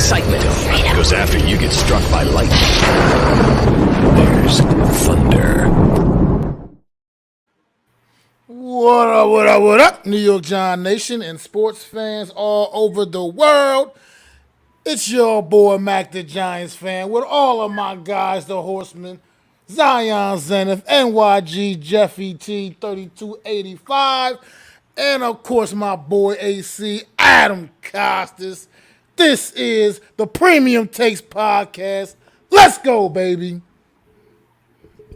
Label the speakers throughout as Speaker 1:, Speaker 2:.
Speaker 1: excitement goes after you get struck by lightning. There's thunder.
Speaker 2: What up, what up, what up, New York Giant Nation and sports fans all over the world. It's your boy Mac the Giants fan with all of my guys, the Horsemen, Zion Zenith, NYG, Jeffy T, 3285, and of course my boy AC, Adam Costas. This is the Premium Takes Podcast. Let's go, baby.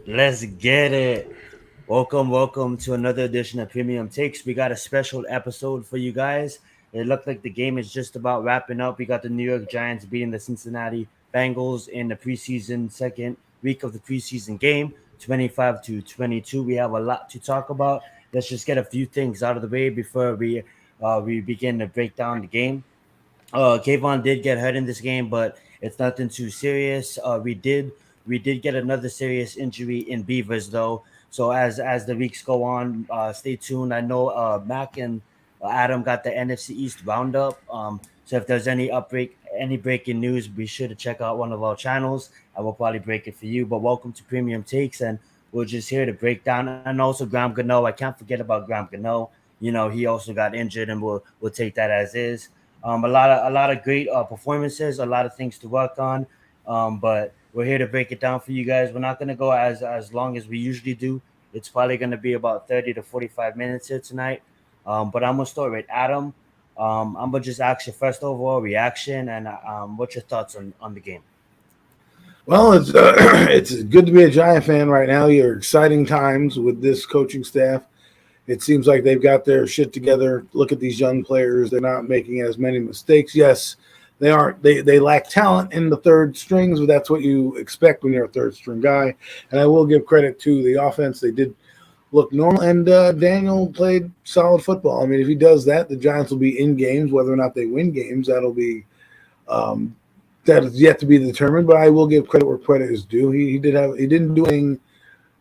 Speaker 3: Let's get it. Welcome to another edition of Premium Takes. We got a special episode for you guys. It looked like the game is just about wrapping up. We got the New York Giants beating the Cincinnati Bengals in the preseason second week of the preseason game, 25-22. We have a lot to talk about. Let's just get a few things out of the way before we begin to break down the game. Kayvon did get hurt in this game, but it's nothing too serious. We did get another serious injury in Beavers, though. So as the weeks go on, stay tuned. I know Mac and Adam got the NFC East roundup. So if there's any breaking news, be sure to check out one of our channels. I will probably break it for you. But welcome to Premium Takes, and we're just here to break down. And also Graham Gano. I can't forget about Graham Gano. You know, he also got injured, and we'll take that as is. A lot of great performances, a lot of things to work on. But we're here to break it down for you guys. We're not going to go as long as we usually do. It's probably going to be about 30 to 45 minutes here tonight. But I'm going to start with Adam. I'm going to just ask your first overall reaction and what's your thoughts on the game?
Speaker 4: Well, it's good to be a Giant fan right now. You're exciting times with this coaching staff. It seems like they've got their shit together. Look at these young players. They're not making as many mistakes. Yes, they aren't. They lack talent in the third strings, but that's what you expect when you're a third string guy. And I will give credit to the offense. They did look normal, and Daniel played solid football. I mean, if he does that, the Giants will be in games. Whether or not they win games, that'll be that is yet to be determined. But I will give credit where credit is due. He didn't do anything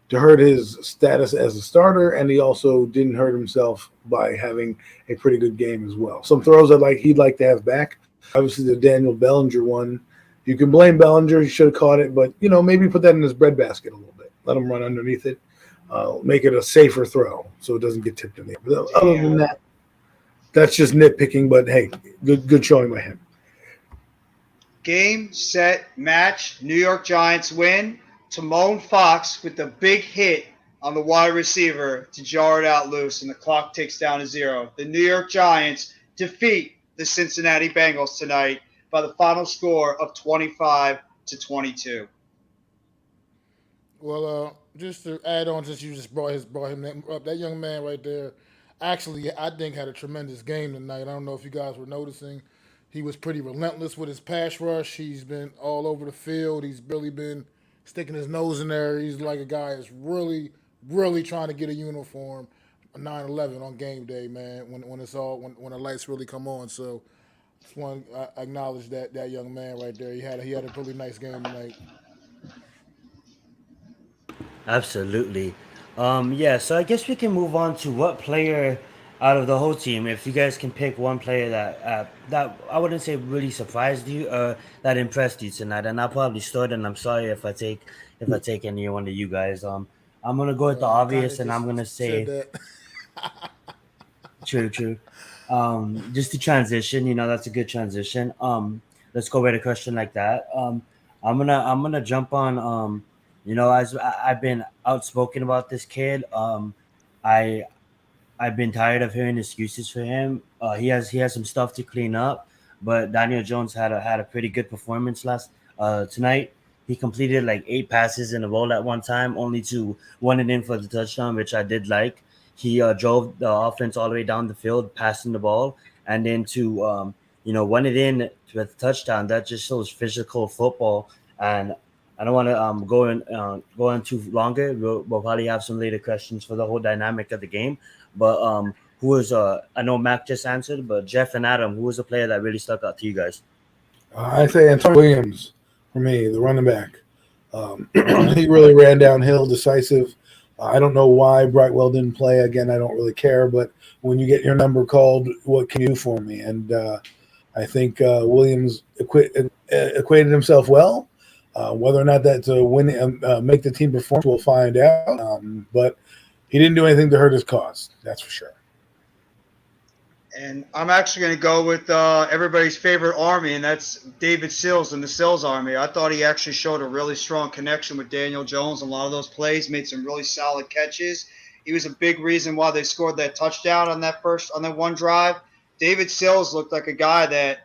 Speaker 4: to hurt his status as a starter, and he also didn't hurt himself by having a pretty good game as well. Some throws he'd like to have back. Obviously, the Daniel Bellinger one, you can blame Bellinger. He should have caught it, but maybe put that in his breadbasket a little bit. Let him run underneath it, make it a safer throw so it doesn't get tipped in the air. But other than that, that's just nitpicking. But hey, good showing by him.
Speaker 5: Game, set, match. New York Giants win. Timon Fox with the big hit on the wide receiver to jar it out loose, and the clock ticks down to 0. The New York Giants defeat the Cincinnati Bengals tonight by the final score of 25-22.
Speaker 2: Well, just to add on, since you just brought him up, that young man right there, actually, I think had a tremendous game tonight. I don't know if you guys were noticing. He was pretty relentless with his pass rush. He's been all over the field. He's really been sticking his nose in there. He's like a guy that's really, really trying to get a uniform 9/11 on game day, man, when the lights really come on. So just want to acknowledge that young man right there. He had a really nice game tonight.
Speaker 3: Absolutely. So I guess we can move on to what player out of the whole team, if you guys can pick one player that I wouldn't say really surprised you or that impressed you tonight. And I'll probably start, and I'm sorry if I take any one of you guys. I'm gonna go with the obvious, and I'm gonna say true. Just to transition, that's a good transition. Let's go with a question like that. I'm gonna jump on as I've been outspoken about this kid. I've been tired of hearing excuses for him. He has some stuff to clean up, but Daniel Jones had a pretty good performance tonight. He completed like 8 passes in a row at one time, only to one it in for the touchdown, which I did like. He drove the offense all the way down the field, passing the ball, and then to one it in with a touchdown. That just shows physical football. And I don't want to go in too longer. We'll probably have some later questions for the whole dynamic of the game. But who was I know Mac just answered, but Jeff and Adam, who was a player that really stuck out to you guys?
Speaker 4: I say Antonio Williams for me, the running back. He really ran downhill, decisive. I don't know why Brightwell didn't play. Again, I don't really care. But when you get your number called, what can you do for me? And I think Williams equated himself well. Whether or not that's a win, make the team perform, we'll find out. But he didn't do anything to hurt his cause. That's for sure.
Speaker 5: And I'm actually going to go with everybody's favorite army, and that's David Sills and the Sills Army. I thought he actually showed a really strong connection with Daniel Jones on a lot of those plays, made some really solid catches. He was a big reason why they scored that touchdown on that one drive. David Sills looked like a guy that,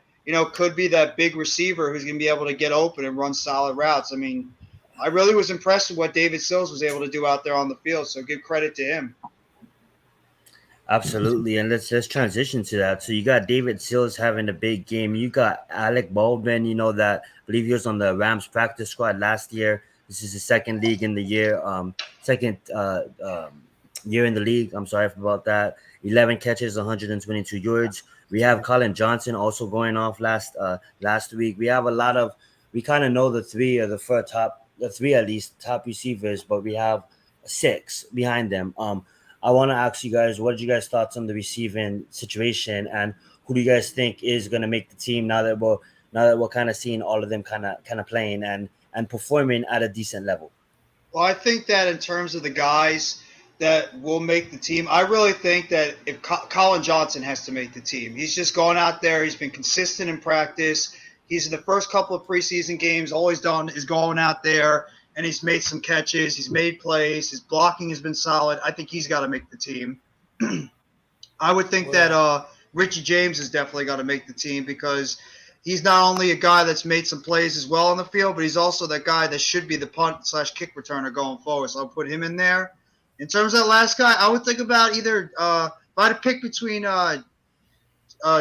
Speaker 5: could be that big receiver who's going to be able to get open and run solid routes. I mean, I really was impressed with what David Sills was able to do out there on the field, so give credit to him.
Speaker 3: Absolutely, and let's transition to that. So you got David Sills having a big game. You got Alec Baldwin, that I believe he was on the Rams practice squad last year. This is his second year in the league. I'm sorry about that. 11 catches, 122 yards. We have Colin Johnson also going off last week. We have we kind of know the three at least top receivers, but we have 6 behind them. I want to ask you guys, what are you guys' thoughts on the receiving situation, and who do you guys think is going to make the team now that we're kind of seeing all of them kind of playing and performing at a decent level?
Speaker 5: Well, I think that in terms of the guys that will make the team, I really think that if Colin Johnson has to make the team. He's just gone out there. He's been consistent in practice. He's in the first couple of preseason games, all he's done is going out there, and he's made some catches. He's made plays. His blocking has been solid. I think he's got to make the team. I would think that Richie James has definitely got to make the team because he's not only a guy that's made some plays as well on the field, but he's also that guy that should be the punt/kick returner going forward. So I'll put him in there. In terms of that last guy, I would think about either if I had to pick between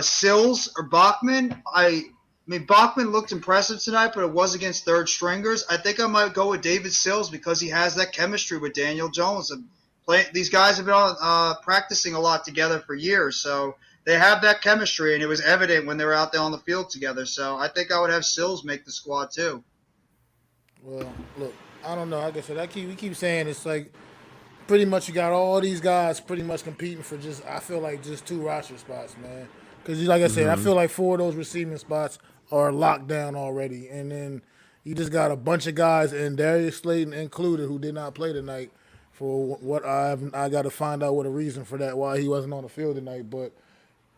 Speaker 5: Sills or Bachman. I mean, Bachman looked impressive tonight, but it was against third stringers. I think I might go with David Sills because he has that chemistry with Daniel Jones. These guys have been practicing a lot together for years, so they have that chemistry, and it was evident when they were out there on the field together. So I think I would have Sills make the squad too.
Speaker 2: Well, look, I don't know. Like I said, we keep saying it's like pretty much you got all these guys pretty much competing for I feel like just 2 roster spots, man. Because like I said, I feel like 4 of those receiving spots are locked down already. And then you just got a bunch of guys, and Darius Slayton included, who did not play tonight for what I got to find out what a reason for that, why he wasn't on the field tonight. But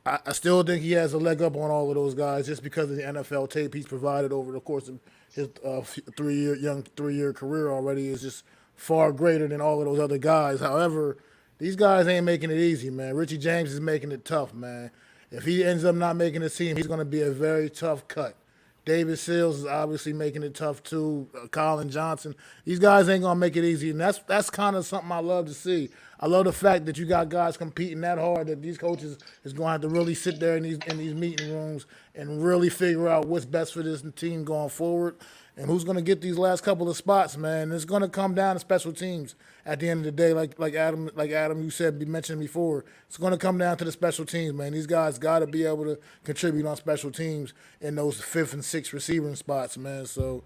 Speaker 2: I still think he has a leg up on all of those guys just because of the NFL tape he's provided over the course of his 3-year career already is just far greater than all of those other guys. However, these guys ain't making it easy, man. Richie James is making it tough, man. If he ends up not making the team, he's going to be a very tough cut. David Sills is obviously making it tough too. Colin Johnson. These guys ain't going to make it easy, and that's kind of something I love to see. I love the fact that you got guys competing that hard that these coaches is going to have to really sit there in these meeting rooms and really figure out what's best for this team going forward and who's going to get these last couple of spots, man. It's going to come down to special teams at the end of the day, like Adam you mentioned before. It's going to come down to the special teams, man. These guys got to be able to contribute on special teams in those 5th and 6th receiving spots, man. So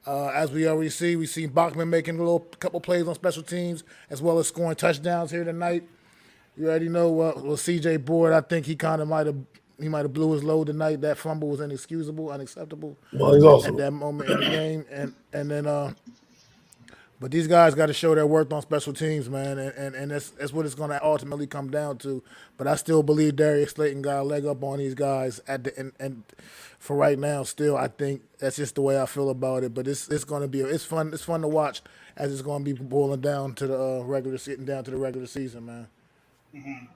Speaker 2: as we already see, we see Bachman making a couple plays on special teams as well as scoring touchdowns here tonight. You already know C.J. Board, I think he kind of might have blew his load tonight. That fumble was unacceptable.
Speaker 4: Well, he's also
Speaker 2: at that moment in the game, and then but these guys got to show their worth on special teams, man, and that's what it's going to ultimately come down to. But I still believe Darius Slayton got a leg up on these guys at the and for right now. Still, I think that's just the way I feel about it. But it's going to be it's fun to watch as it's going to be boiling down to the regular season, man.
Speaker 5: Mm-hmm.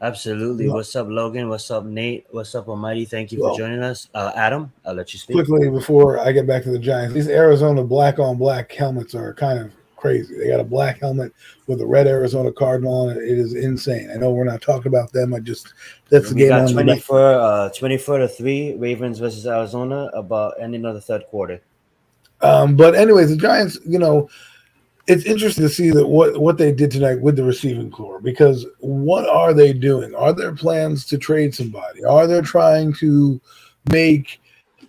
Speaker 3: Absolutely. What's up, Logan? What's up, Nate? What's up, Almighty? Thank you for joining us. Adam, I'll let you speak.
Speaker 4: Quickly, before I get back to the Giants, these Arizona black-on-black helmets are kind of crazy. They got a black helmet with a red Arizona Cardinal on it. It is insane. I know we're not talking about them. That's the game on
Speaker 3: 24-3, Ravens versus Arizona, about ending of the third quarter.
Speaker 4: But anyways, the Giants, it's interesting to see that what they did tonight with the receiving core, because what are they doing? Are there plans to trade somebody? Are they trying to make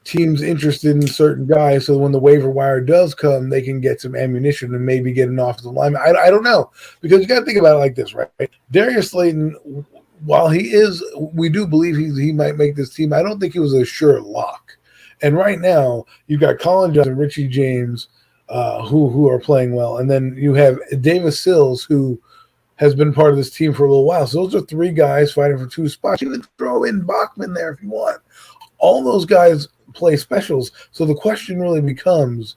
Speaker 4: teams interested in certain guys so when the waiver wire does come, they can get some ammunition and maybe get an offensive lineman? I don't know, because you got to think about it like this, right? Darius Slayton while we do believe he might make this team. I don't think he was a sure lock. And right now, you've got Colin Johnson, Richie James, who are playing well, and then you have Davis Sills, who has been part of this team for a little while. So those are three guys fighting for two spots. You can throw in Bachman there if you want. All those guys play specials. So the question really becomes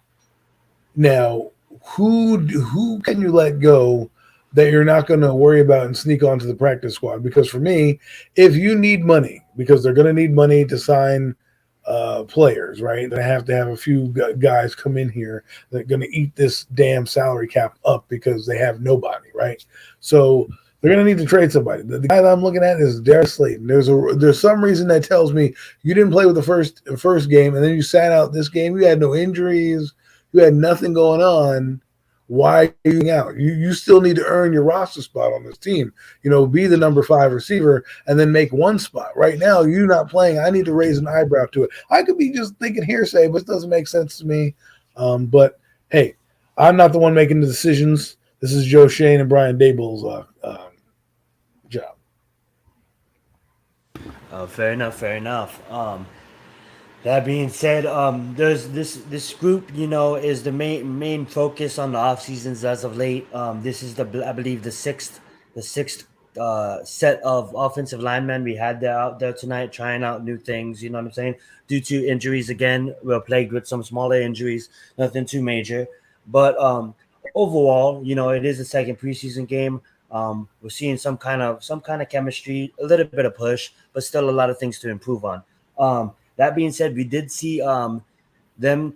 Speaker 4: now, who can you let go that you're not going to worry about and sneak onto the practice squad? Because for me, if you need money, because they're going to need money to sign players, right? They have to have a few guys come in here that are going to eat this damn salary cap up because they have nobody, right? So they're going to need to trade somebody. The guy that I'm looking at is Darius Slayton. There's some reason that tells me you didn't play with the first game, and then you sat out this game. You had no injuries. You had nothing going on. Why are you out? You still need to earn your roster spot on this team. Be the number 5 receiver and then make one spot. Right now, you're not playing. I need to raise an eyebrow to it. I could be just thinking hearsay, but it doesn't make sense to me. But, hey, I'm not the one making the decisions. This is Joe Shane and Brian Daboll's job.
Speaker 3: Fair enough. That being said, there's this group, is the main focus on the off seasons as of late. This is I believe the sixth set of offensive linemen we had out there tonight, trying out new things. You know what I'm saying? Due to injuries again, we're plagued with some smaller injuries, nothing too major. But overall, it is the second preseason game. We're seeing some kind of chemistry, a little bit of push, but still a lot of things to improve on. That being said, we did see them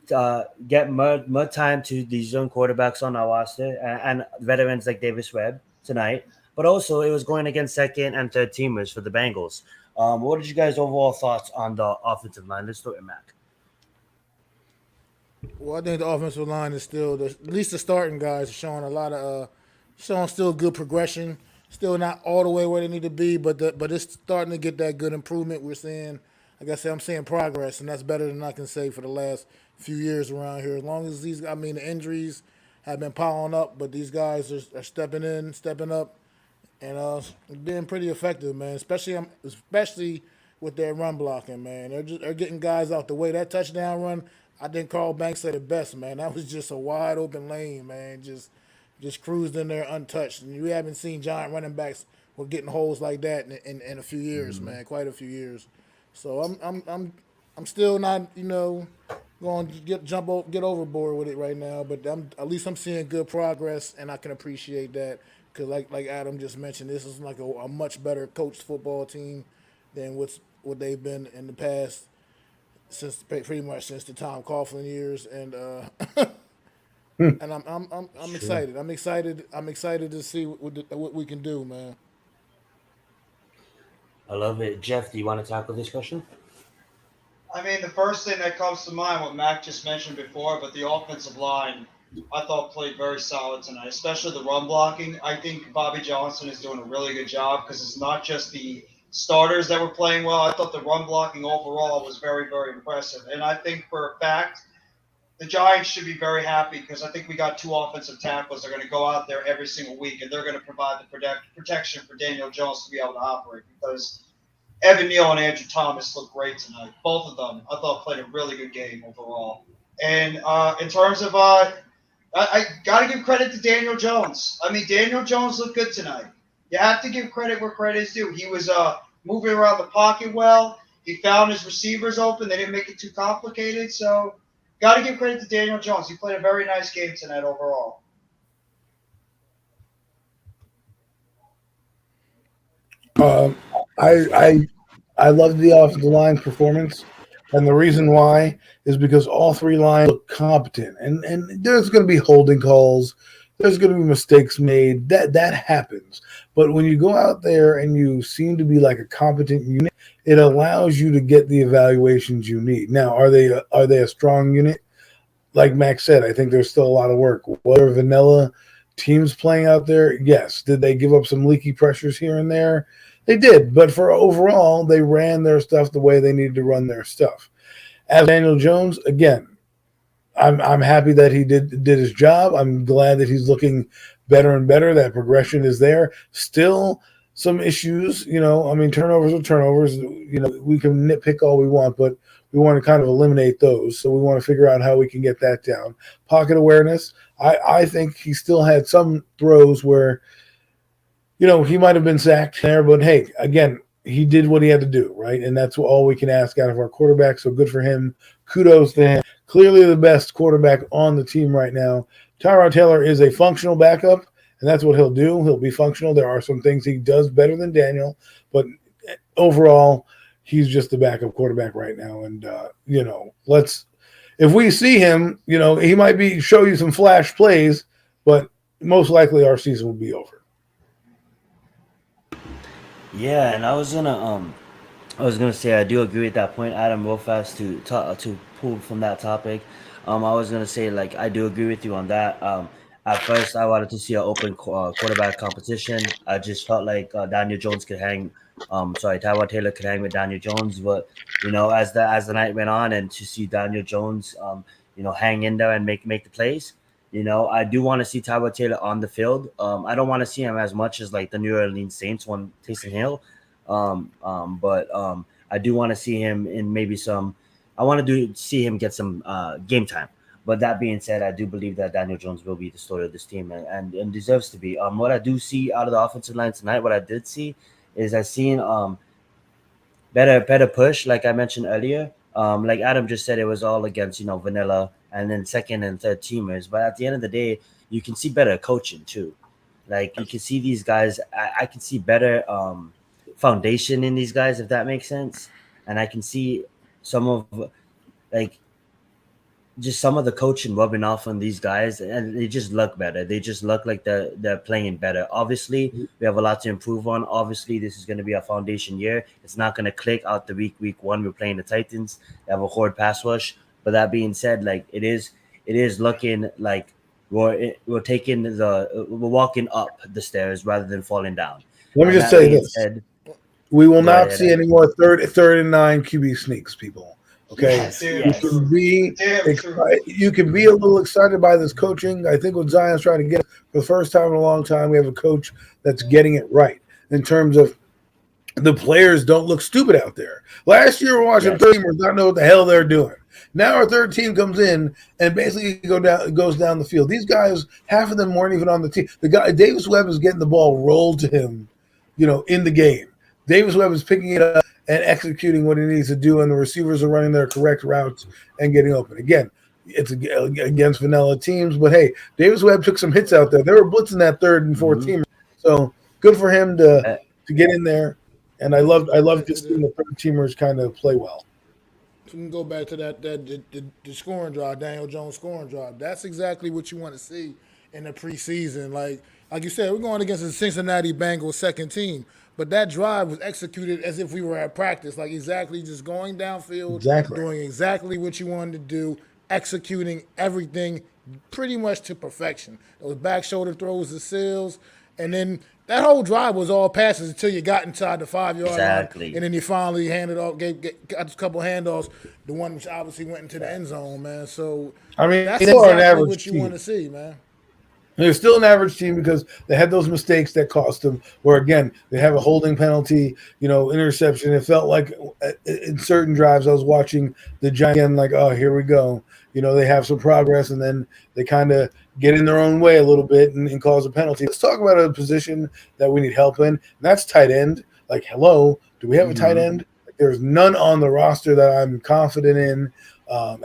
Speaker 3: get more time to these young quarterbacks on our roster and veterans like Davis Webb tonight. But also, it was going against second and third teamers for the Bengals. What did you guys' overall thoughts on the offensive line? Let's start with Mac.
Speaker 2: Well, I think the offensive line is still, at least the starting guys are showing a lot of, showing still good progression. Still not all the way where they need to be, but it's starting to get that good improvement. We're seeing, like I said, I'm seeing progress, and that's better than I can say for the last few years around here. As long as the injuries have been piling up, but these guys are stepping up, and being pretty effective, man. Especially with their run blocking, man. They're getting guys out the way. That touchdown run, I think Carl Banks said it best, man. That was just a wide open lane, man. Just cruised in there untouched. And you haven't seen giant running backs with getting holes like that in a few years, man. Quite a few years. So I'm still not going to get overboard with it right now, but at least I'm seeing good progress, and I can appreciate that because like Adam just mentioned, this is like a much better coached football team than what they've been in the past pretty much since the Tom Coughlin years, and and I'm excited. I'm excited to see what we can do, man.
Speaker 3: I love it. Jeff, do you want to tackle this question?
Speaker 5: I mean, the first thing that comes to mind, what Mac just mentioned before, but the offensive line, I thought played very solid tonight, especially the run blocking. I think Bobby Johnson is doing a really good job because it's not just the starters that were playing well. I thought the run blocking overall was very, very impressive. And I think for a fact, the Giants should be very happy because I think we got 2 offensive tackles that are going to go out there every single week, and they're going to provide the protection for Daniel Jones to be able to operate because Evan Neal and Andrew Thomas looked great tonight. Both of them, I thought, played a really good game overall. And in terms of I got to give credit to Daniel Jones. I mean, Daniel Jones looked good tonight. You have to give credit where credit is due. He was moving around the pocket well. He found his receivers open. They didn't make it too complicated. So got to give credit to Daniel Jones. He played a very nice game tonight overall.
Speaker 4: I love the offensive line performance, and the reason why is because all 3 lines look competent, and there's going to be holding calls, there's going to be mistakes made. That happens, but when you go out there and you seem to be like a competent unit, it allows you to get the evaluations you need. Now, are they a strong unit? Like Max said, I think there's still a lot of work. Whether vanilla teams playing out there, yes. Did they give up some leaky pressures here and there? They did, but for overall, they ran their stuff the way they needed to run their stuff. As Daniel Jones, again, I'm happy that he did his job. I'm glad that he's looking better and better. That progression is there. Still some issues. I mean, turnovers are turnovers. We can nitpick all we want, but we want to kind of eliminate those. So we want to figure out how we can get that down. Pocket awareness. I think he still had some throws where, he might have been sacked there, but hey, again, he did what he had to do, right? And that's all we can ask out of our quarterback. So good for him. Kudos to him. Clearly the best quarterback on the team right now. Tyrod Taylor is a functional backup, and that's what he'll do. He'll be functional. There are some things he does better than Daniel, but overall, he's just the backup quarterback right now. And, if we see him, he might show you some flash plays, but most likely our season will be over.
Speaker 3: Yeah, and I was gonna say I do agree with that point, Adam. Real fast to pull from that topic. I was gonna say like I do agree with you on that. At first I wanted to see an open quarterback competition. I just felt like Daniel Jones could hang. Tyrod Taylor could hang with Daniel Jones, but as the night went on, and to see Daniel Jones, hang in there and make the plays. I do want to see Tyrod Taylor on the field. I don't want to see him as much as like the New Orleans Saints won Taysom Hill. But I do want to see him in maybe some. I want to see him get some game time. But that being said, I do believe that Daniel Jones will be the story of this team and deserves to be. What I do see out of the offensive line tonight, what I did see is I seen better push, like I mentioned earlier. Like Adam just said, it was all against vanilla and then second and third teamers. But at the end of the day, you can see better coaching too. Like you can see these guys. I can see better foundation in these guys, if that makes sense. And I can see some of like just some of the coaching rubbing off on these guys, and they just look better. They just look like they're playing better. Obviously, we have a lot to improve on. Obviously, this is going to be a foundation year. It's not going to click out the week one. We're playing the Titans. They have a horde pass rush. But that being said, like it is looking like we're walking up the stairs rather than falling down.
Speaker 4: Let me just say this: we will not see any more third and 9 QB sneaks, people. Okay,
Speaker 3: yes.
Speaker 4: You can be a little excited by this coaching. I think what Zion's trying to get for the first time in a long time, we have a coach that's getting it right in terms of the players don't look stupid out there. Last year, we're watching third teamers not know what the hell they're doing. Now our third team comes in and basically goes down the field. These guys, half of them weren't even on the team. The guy Davis Webb is getting the ball rolled to him, in the game. Davis Webb is picking it up and executing what he needs to do, and the receivers are running their correct routes and getting open. Again, it's against vanilla teams, but hey, Davis Webb took some hits out there. They were blitzing that third and fourth team, so good for him to get in there. And I love just seeing the third teamers kind of play well.
Speaker 2: We can go back to the scoring drive, Daniel Jones scoring drive. That's exactly what you want to see in the preseason. Like you said, we're going against the Cincinnati Bengals second team, but that drive was executed as if we were at practice, like exactly just going downfield, doing exactly what you wanted to do, executing everything pretty much to perfection. Those back shoulder throws to Sills, and then that whole drive was all passes until you got inside the 5-yard line, and then you finally handed off, got a couple handoffs, the one which obviously went into the end zone, man. So
Speaker 4: I mean,
Speaker 2: that's exactly what you want to see, man.
Speaker 4: They're still an average team because they had those mistakes that cost them. Where again, they have a holding penalty, interception. It felt like in certain drives I was watching the Giants again, like, oh, here we go. They have some progress, and then they kind of get in their own way a little bit and cause a penalty. Let's talk about a position that we need help in, and that's tight end. Like, hello, do we have a tight end? Like, there's none on the roster that I'm confident in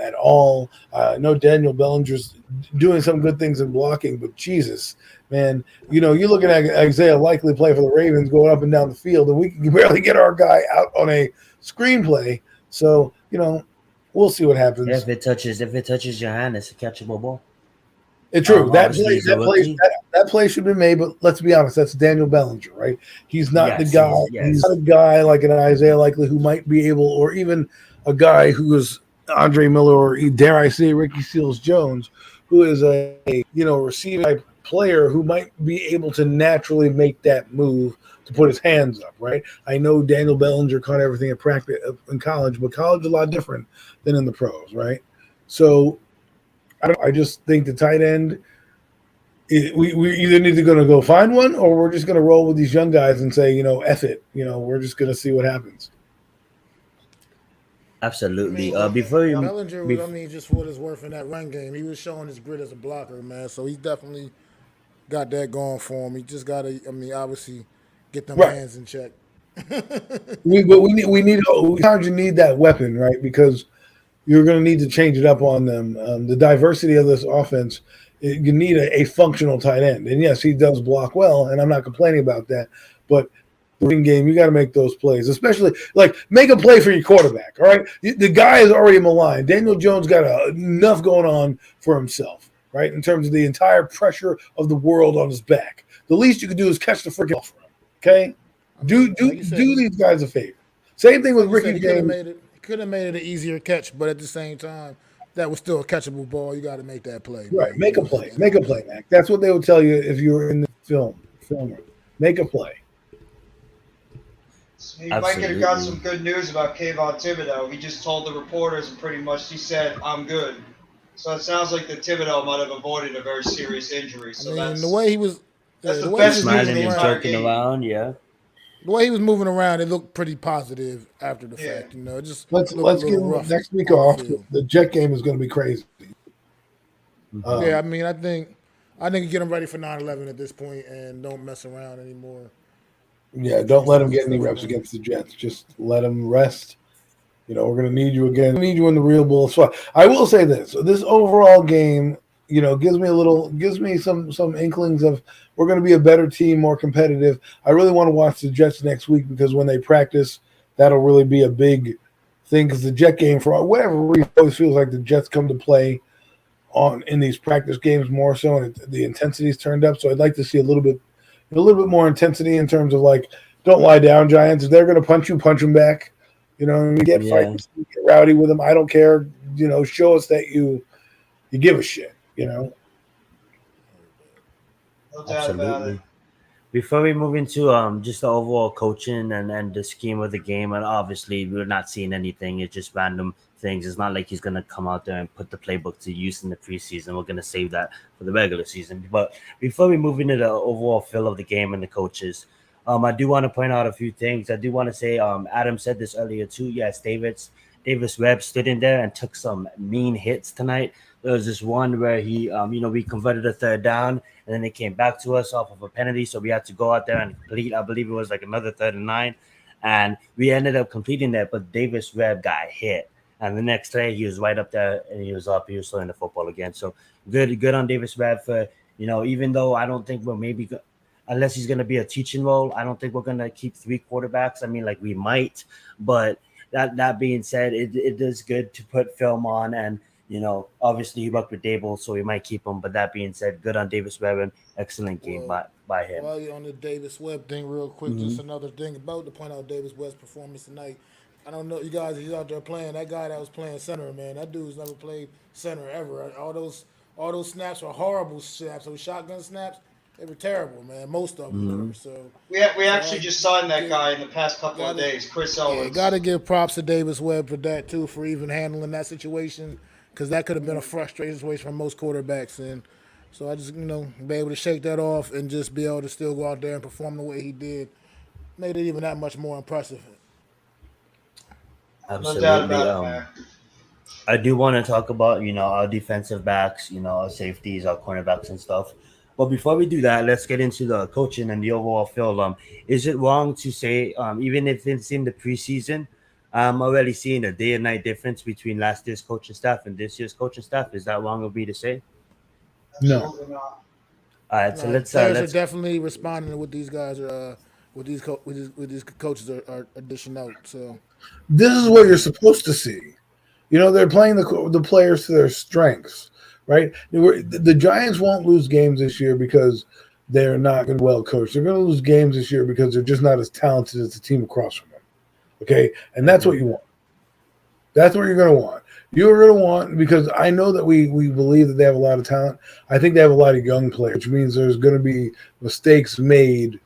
Speaker 4: at all. I know Daniel Bellinger's doing some good things in blocking, but Jesus, man, you're looking at Isaiah Likely play for the Ravens going up and down the field, and we can barely get our guy out on a screenplay. So, we'll see what happens.
Speaker 3: If it touches your hand, it's a catchable ball.
Speaker 4: It's true. That play should be made, but let's be honest, that's Daniel Bellinger, right? He's not the guy. He's not a guy like an Isaiah Likely who might be able, or even a guy who is Andre Miller, or dare I say Ricky Seals-Jones, who is a receiving type player who might be able to naturally make that move to put his hands up, right? I know Daniel Bellinger caught everything at practice in college, but college is a lot different than in the pros, right? So I just think the tight end, we either need to go find one, or we're just going to roll with these young guys and say, F it. We're just going to see what happens.
Speaker 2: I
Speaker 3: Absolutely.
Speaker 2: mean,
Speaker 3: Before we,
Speaker 2: Bellinger was, I
Speaker 3: bef-
Speaker 2: mean, just for what it's worth in that run game, he was showing his grit as a blocker, man. So he definitely got that going for him. He just got to, I mean, obviously get them
Speaker 4: Right.
Speaker 2: hands in check.
Speaker 4: We need sometimes you need that weapon, right? Because you're going to need to change it up on them. The diversity of this offense, you need a functional tight end. And yes, he does block well, and I'm not complaining about that. But in game, you got to make those plays, especially like make a play for your quarterback. All right, the guy is already maligned. Daniel Jones got enough going on for himself, right? In terms of the entire pressure of the world on his back. The least you can do is catch the freaking ball for him. Okay,
Speaker 2: I mean, like you said,
Speaker 4: do these guys a favor. Same thing with
Speaker 2: like you said,
Speaker 4: Ricky
Speaker 2: he could have
Speaker 4: James.
Speaker 2: made it. He could have made it an easier catch, but at the same time, that was still a catchable ball. You got to make that play,
Speaker 4: Right,
Speaker 2: man.
Speaker 4: make a
Speaker 2: At
Speaker 4: play.
Speaker 2: the end of
Speaker 4: Make a
Speaker 2: the
Speaker 4: play,
Speaker 2: day.
Speaker 4: Mac. That's what they would tell you if you were in the film room. Make a play.
Speaker 5: He might could have got
Speaker 3: absolutely.
Speaker 5: some good news about Kayvon Thibodeau. He just told the reporters and pretty much he said, "I'm good." So it sounds like the Thibodeau might have avoided a very serious injury.
Speaker 2: I
Speaker 5: So
Speaker 2: mean,
Speaker 5: that's the
Speaker 2: the way he was
Speaker 5: best news
Speaker 2: moving
Speaker 5: of
Speaker 3: Smiling
Speaker 5: the
Speaker 3: and
Speaker 2: around,
Speaker 5: entire
Speaker 3: joking
Speaker 5: game.
Speaker 3: around, yeah.
Speaker 2: the way he was moving around, it looked pretty positive after the
Speaker 5: Yeah.
Speaker 2: fact. It just looked a
Speaker 4: Let's give
Speaker 2: little
Speaker 4: them
Speaker 2: rough
Speaker 4: next week
Speaker 2: on the
Speaker 4: off.
Speaker 2: field.
Speaker 4: The Jet game is going to be crazy.
Speaker 3: Hmm.
Speaker 2: Yeah, I
Speaker 4: Um,
Speaker 2: mean, I think get him ready for 9/11 at this point and don't mess around anymore
Speaker 4: yeah,
Speaker 2: with
Speaker 4: don't let him
Speaker 2: preseason
Speaker 4: get any
Speaker 2: stuff
Speaker 4: reps
Speaker 2: again.
Speaker 4: against the Jets. Just let him rest. We're going to need you again. Need you in the real bull. So I will say this: this overall game, gives me some inklings of we're going to be a better team, more competitive. I really want to watch the Jets next week because when they practice, that'll really be a big thing. Because the Jet game, for whatever reason, always feels like the Jets come to play on in these practice games more so, and the intensity's turned up. So I'd like to see a little bit more intensity in terms of like, don't lie down, Giants. If they're going to punch them back. And you get
Speaker 3: Yeah,
Speaker 4: fights, get rowdy with them. I don't care. Show us that you give a shit.
Speaker 5: No doubt about it.
Speaker 3: absolutely. Before we move into just the overall coaching and the scheme of the game, and obviously we're not seeing anything. It's just random things. It's not like he's gonna come out there and put the playbook to use in the preseason. We're gonna save that for the regular season. But before we move into the overall feel of the game and the coaches, I do want to point out a few things. I do want to say, Adam said this earlier too. Yes, Davis Webb stood in there and took some mean hits tonight. There was this one where we converted a third down and then they came back to us off of a penalty. So we had to go out there and complete, I believe it was like another 3rd and 9. And we ended up completing that, but Davis Webb got hit. And the next play, he was right up there and he was up. He was throwing the football again. So good on Davis Webb for, even though I don't think we're unless he's going to be a teaching role, I don't think we're going to keep 3 quarterbacks. I mean, like we might, but that being said, it is good to put film on and obviously he worked with Dable, so we might keep him. But that being said, good on Davis Webb and excellent game
Speaker 2: Well,
Speaker 3: by him.
Speaker 2: while you're on the Davis Webb thing, real quick,
Speaker 3: Hmm.
Speaker 2: just another thing about to point out Davis Webb's performance tonight. I don't know you guys. He's out there playing. That guy that was playing center, man. That dude's never played center ever. All those snaps were horrible snaps. Those shotgun snaps, they were terrible, man. Most of them
Speaker 3: Hmm.
Speaker 2: were. So,
Speaker 5: We
Speaker 2: so
Speaker 5: actually
Speaker 2: I
Speaker 5: just signed that
Speaker 2: give
Speaker 5: guy in the past couple of
Speaker 2: gotta
Speaker 5: days, Chris
Speaker 2: yeah,
Speaker 5: Owens.
Speaker 2: gotta give props to Davis Webb for that too, for even handling that situation, because that could have been a frustrating situation for most quarterbacks. And so I just be able to shake that off and just be able to still go out there and perform the way he did made it even that much more impressive.
Speaker 5: No doubt
Speaker 3: Absolutely.
Speaker 5: about it, man.
Speaker 3: I do want to talk about our defensive backs, our safeties, our cornerbacks and stuff. But before we do that, let's get into the coaching and the overall feel. Is it wrong to say, even if it's in the preseason, I'm already seeing a day and night difference between last year's coaching staff and this year's coaching staff? Is that wrong of me to say?
Speaker 4: no,
Speaker 5: Absolutely not.
Speaker 3: All right, so
Speaker 2: No, the
Speaker 3: let's
Speaker 2: players are
Speaker 3: let's
Speaker 2: definitely responding to what these guys are, what these coaches are dishing out. So
Speaker 4: this is what you're supposed to see. They're playing the players to their strengths, right? The Giants won't lose games this year because they're not going to well coached. They're going to lose games this year because they're just not as talented as the team across from them. Okay, and that's what you want. That's what you're going to want. You're going to want, because I know that we believe that they have a lot of talent. I think they have a lot of young players, which means there's going to be mistakes made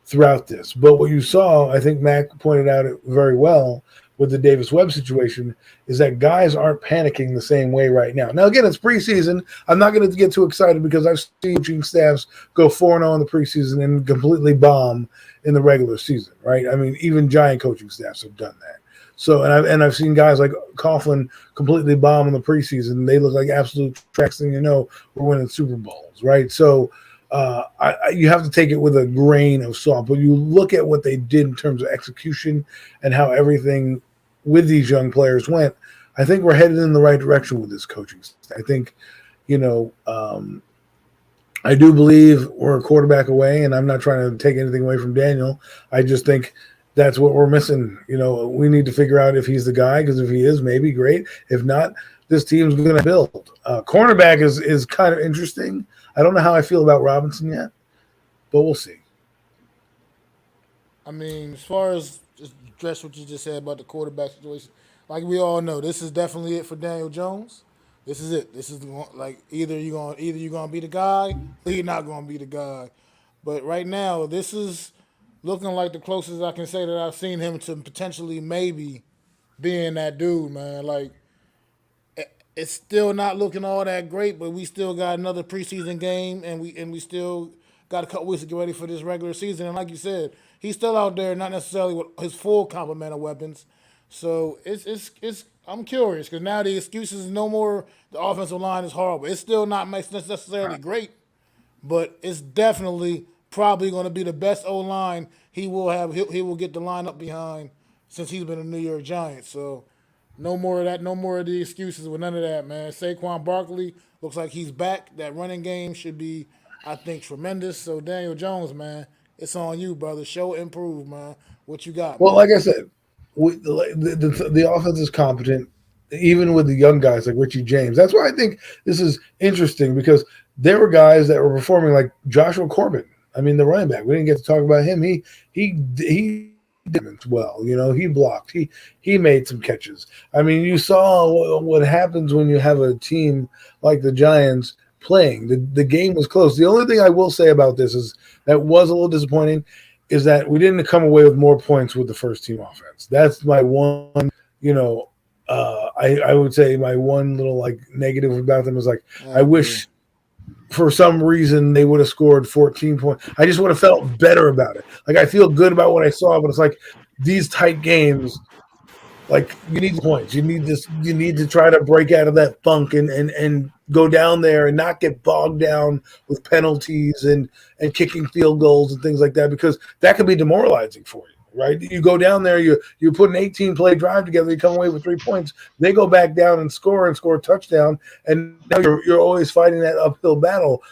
Speaker 4: throughout this. But what you saw, I think Mac pointed out it very well with the Davis Webb situation, is that guys aren't panicking the same way right now. Now, again, it's preseason. I'm not going to get too excited because I've seen coaching staffs go 4-0 in the preseason and completely bomb in the regular season, right? I mean, even giant coaching staffs have done that. So, and I've seen guys like Coughlin completely bomb in the preseason. They look like absolute tracks, and we're winning Super Bowls, right? So, you have to take it with a grain of salt. But you look at what they did in terms of execution and how everything with these young players went. I think we're headed in the right direction with this coaching staff. I think, I do believe we're a quarterback away, and I'm not trying to take anything away from Daniel. I just think that's what we're missing. We need to figure out if he's the guy, because if he is, maybe great. If not, this team's going to build. Cornerback is kind of interesting. I don't know how I feel about Robinson yet, but we'll see.
Speaker 2: I mean, as far as just address what you just said about the quarterback situation, like we all know, this is definitely it for Daniel Jones. This is it. This is like either you're gonna be the guy, or you're not gonna be the guy. But right now, this is looking like the closest I can say that I've seen him to potentially maybe being that dude, man. Like it's still not looking all that great, but we still got another preseason game, and we still got a couple weeks to get ready for this regular season. And like you said, he's still out there, not necessarily with his full complement of weapons. So it's I'm curious because now the excuses no more. The offensive line is horrible. It's still not necessarily great, but it's definitely probably going to be the best O line he will have. He will get the line up behind since he's been a New York Giant. So no more of that. No more of the excuses with none of that, man. Saquon Barkley looks like he's back. That running game should be, I think, tremendous. So Daniel Jones, man, it's on you, brother. Show improve, man. What you got?
Speaker 4: Well,
Speaker 2: Man?
Speaker 4: like I said, the offense is competent, even with the young guys like Richie James. That's why I think this is interesting, because there were guys that were performing like Joshua Corbin. I mean, the running back. We didn't get to talk about him. He did well. He blocked. He made some catches. I mean, you saw what happens when you have a team like the Giants playing. The game was close. The only thing I will say about this is that was a little disappointing is that we didn't come away with more points with the first team offense. That's my one, I would say my one little like negative about them is like, I wish for some reason they would have scored 14 points. I just would have felt better about it. Like, I feel good about what I saw, but it's like these tight games, like, you need points. You need this. You need to try to break out of that funk and go down there and not get bogged down with penalties and kicking field goals and things like that, because that could be demoralizing for you, right? You go down there, you put an 18-play drive together, you come away with 3 points. They go back down and score a touchdown, and now you're always fighting that uphill battle.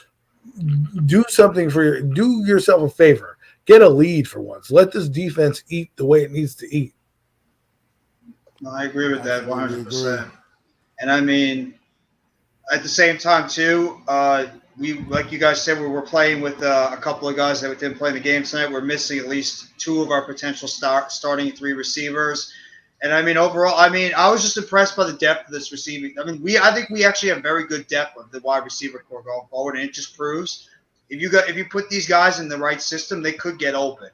Speaker 4: Do yourself a favor. Get a lead for once. Let this defense eat the way it needs to eat.
Speaker 5: No, I agree with that 100%. And I mean, at the same time too, we, like you guys said, we were playing with a couple of guys that didn't play in the game tonight. We're missing at least 2 of our potential starting 3 receivers. And I mean, overall, I was just impressed by the depth of this receiving. I think we actually have very good depth of the wide receiver core going forward, and it just proves if you put these guys in the right system, they could get open.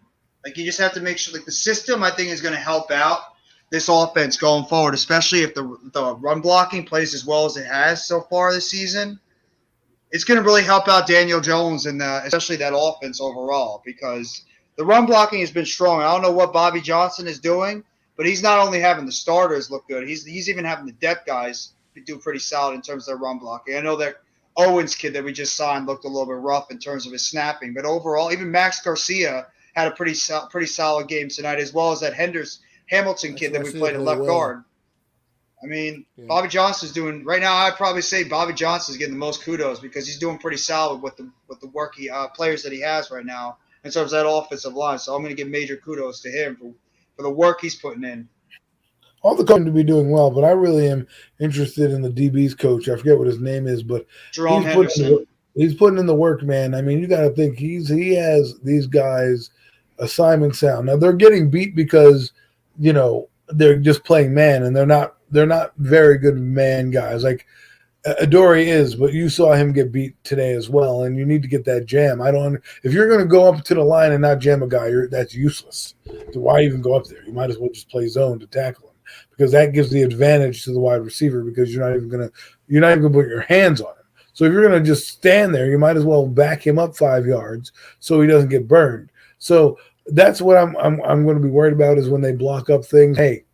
Speaker 5: Like, you just have to make sure, like, the system, I think, is going to help out this offense going forward, especially if the run blocking plays as well as it has so far this season. It's going to really help out Daniel Jones and especially that offense overall, because the run blocking has been strong. I don't know what Bobby Johnson is doing, but he's not only having the starters look good, he's even having the depth guys do pretty solid in terms of their run blocking. I know that Owens kid that we just signed looked a little bit rough in terms of his snapping, but overall, even Max Garcia had a pretty solid game tonight, as well as that Hamilton kid that we played at left guard. I mean, yeah. Bobby Johnson's doing right now. I'd probably say Bobby Johnson's getting the most kudos because he's doing pretty solid with the work players that he has right now in terms of that offensive line. So I'm going to give major kudos to him for the work he's putting in.
Speaker 4: All the coaches to be doing well, but I really am interested in the DB's coach. I forget what his name is, but
Speaker 5: Jerome Henderson.
Speaker 4: He's putting in the work, man. I mean, you got to think he has these guys assignment sound. Now they're getting beat because they're just playing man, and they're not very good man guys. Like, Adoree is, but you saw him get beat today as well, and you need to get that jam. If you're going to go up to the line and not jam a guy, that's useless. So why even go up there? You might as well just play zone to tackle him, because that gives the advantage to the wide receiver, because you're not even going to put your hands on him. So if you're going to just stand there, you might as well back him up 5 yards so he doesn't get burned. So that's what I'm going to be worried about, is when they block up things. Hey,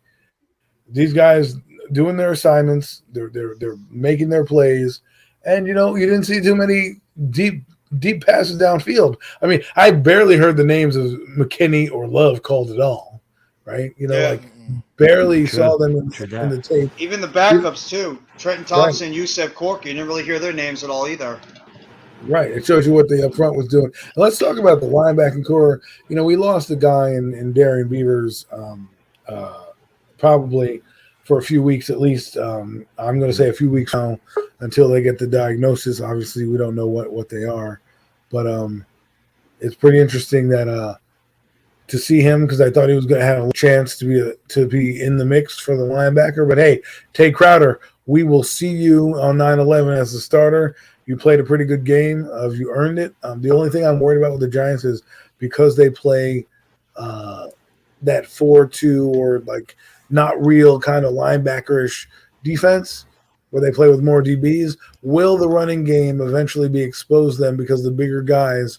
Speaker 4: these guys doing their assignments, they're making their plays, and you didn't see too many deep passes downfield. I mean, I barely heard the names of McKinney or Love called at all, right? Barely saw them in the tape.
Speaker 5: Even the backups too, Trenton Thompson, right. Yusef Corky, you didn't really hear their names at all either.
Speaker 4: Right, it shows you what the up front was doing. And let's talk about the linebacking core. We lost a guy in Darian Beavers, probably for a few weeks at least. I'm going to say a few weeks now, until they get the diagnosis. Obviously, we don't know what they are, but it's pretty interesting that to see him, because I thought he was going to have a chance to be in the mix for the linebacker. But hey, Tay Crowder, we will see you on 9/11 as the starter. You played a pretty good game. You earned it. The only thing I'm worried about with the Giants is, because they play that 4-2 or like not real kind of linebackerish defense, where they play with more DBs, will the running game eventually be exposed then, because the bigger guys,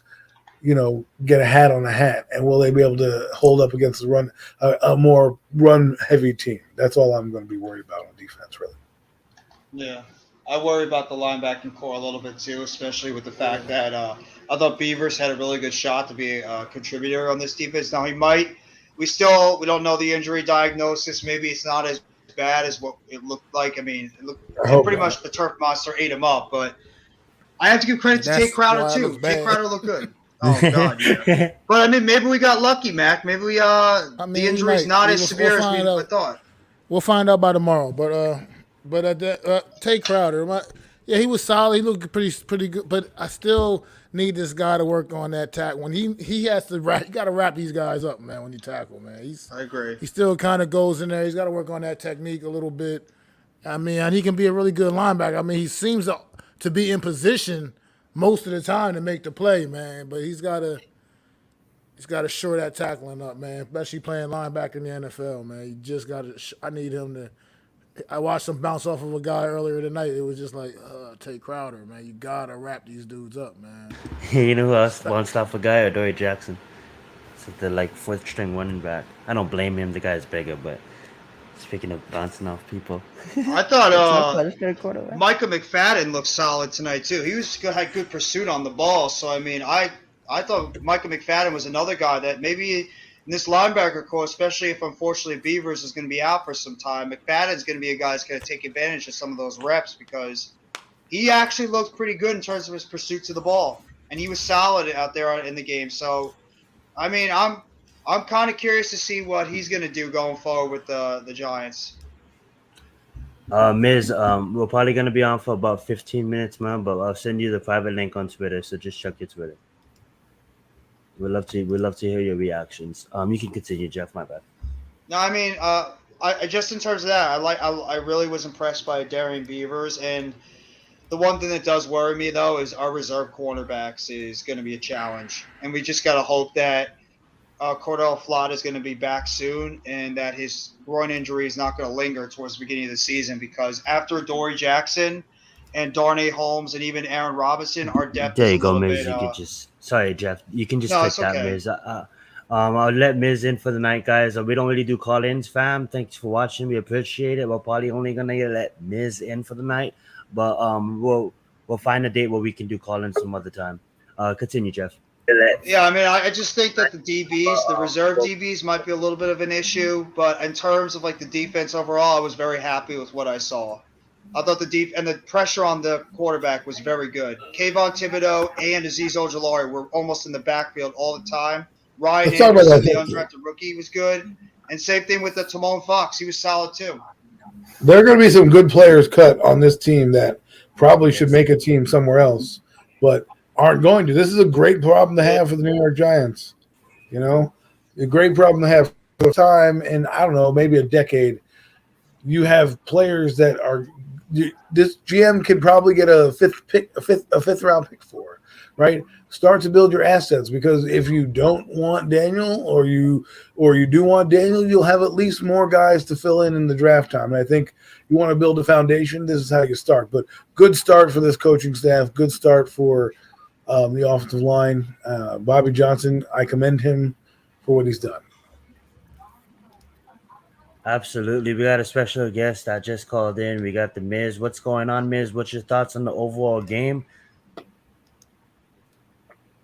Speaker 4: get a hat on a hat, and will they be able to hold up against the run, a more run heavy team? That's all I'm going to be worried about on defense, really.
Speaker 5: Yeah, I worry about the linebacking core a little bit too, especially with the fact that I thought Beavers had a really good shot to be a contributor on this defense. Now we don't know the injury diagnosis. Maybe it's not as bad as what it looked like. I mean, pretty much the turf monster ate him up. But I have to give credit to Tay Crowder too. Tay Crowder looked good. Oh God, yeah. But I mean, maybe we got lucky, Mac. Maybe the injury's not as severe as we thought.
Speaker 2: We'll find out by tomorrow. But Tay Crowder, he was solid. He looked pretty good. But I still need this guy to work on that tackle. When he has to wrap, you got to wrap these guys up, man. When you tackle, man,
Speaker 5: I agree.
Speaker 2: He still kind of goes in there. He's got to work on that technique a little bit. I mean, and he can be a really good linebacker. I mean, he seems to be in position most of the time to make the play, man. But he's got to shore that tackling up, man. Especially playing linebacker in the NFL, man. You just got to. I need him to. I watched him bounce off of a guy earlier tonight. It was just like, Tay Crowder, man. You gotta wrap these dudes up, man.
Speaker 3: You know who else wants off a guy? Adoree Jackson. It's the fourth string running back. I don't blame him. The guy's bigger, but speaking of bouncing off people,
Speaker 5: I thought Micah McFadden looked solid tonight too. He had good pursuit on the ball. So I mean, I thought Micah McFadden was another guy that maybe. In this linebacker core, especially if unfortunately Beavers is going to be out for some time, McFadden's going to be a guy that's going to take advantage of some of those reps, because he actually looked pretty good in terms of his pursuit to the ball, and he was solid out there in the game. So, I mean, I'm kind of curious to see what he's going to do going forward with the Giants.
Speaker 3: Miz, we're probably going to be on for about 15 minutes, man, but I'll send you the private link on Twitter, so just check your Twitter. We'd love to hear your reactions. You can continue, Jeff. My bad.
Speaker 5: No, I mean, I just in terms of that, I really was impressed by Darian Beavers, and the one thing that does worry me though is our reserve cornerbacks is going to be a challenge, and we just got to hope that Cordell Flott is going to be back soon, and that his groin injury is not going to linger towards the beginning of the season, because after Adoree Jackson and Darnay Holmes and even Aaron Robinson, our depth.
Speaker 3: There you go, Miz. You could just. Sorry, Jeff. You can just click that, Miz. I'll let Miz in for the night, guys. We don't really do call-ins, fam. Thanks for watching. We appreciate it. We're probably only gonna let Miz in for the night, but we'll find a date where we can do call-ins some other time. Continue, Jeff.
Speaker 5: Yeah, I mean, I just think that the reserve DBs might be a little bit of an issue, but in terms of the defense overall, I was very happy with what I saw. I thought the pressure on the quarterback was very good. Kayvon Thibodeau and Azeez Ojulari were almost in the backfield all the time. Ryan Anderson, the undrafted rookie, was good. And same thing with the Timon Fox. He was solid too.
Speaker 4: There are going to be some good players cut on this team that probably should make a team somewhere else, but aren't going to. This is a great problem to have for the New York Giants. A great problem to have for time, and I don't know, maybe a decade. You have players that are this GM could probably get a fifth round pick for, right? Start to build your assets, because if you don't want Daniel, or you do want Daniel, you'll have at least more guys to fill in the draft time. And I think you want to build a foundation. This is how you start. But good start for this coaching staff. Good start for the offensive line. Bobby Johnson, I commend him for what he's done.
Speaker 3: Absolutely. We got a special guest that just called in. We got the Miz. What's going on, Miz? What's your thoughts on the overall game?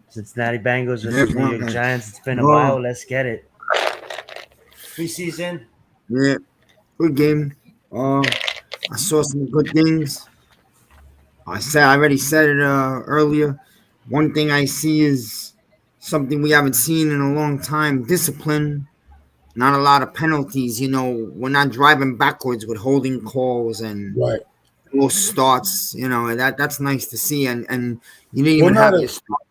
Speaker 3: Cincinnati Bengals versus New York Giants. It's been a while. Let's get it. Preseason.
Speaker 6: Yeah, good game. I saw some good things. I already said it earlier. One thing I see is something we haven't seen in a long time: discipline. Not a lot of penalties. We're not driving backwards with holding calls and
Speaker 4: Right.
Speaker 6: low starts. That's nice to see. And you didn't even have your start.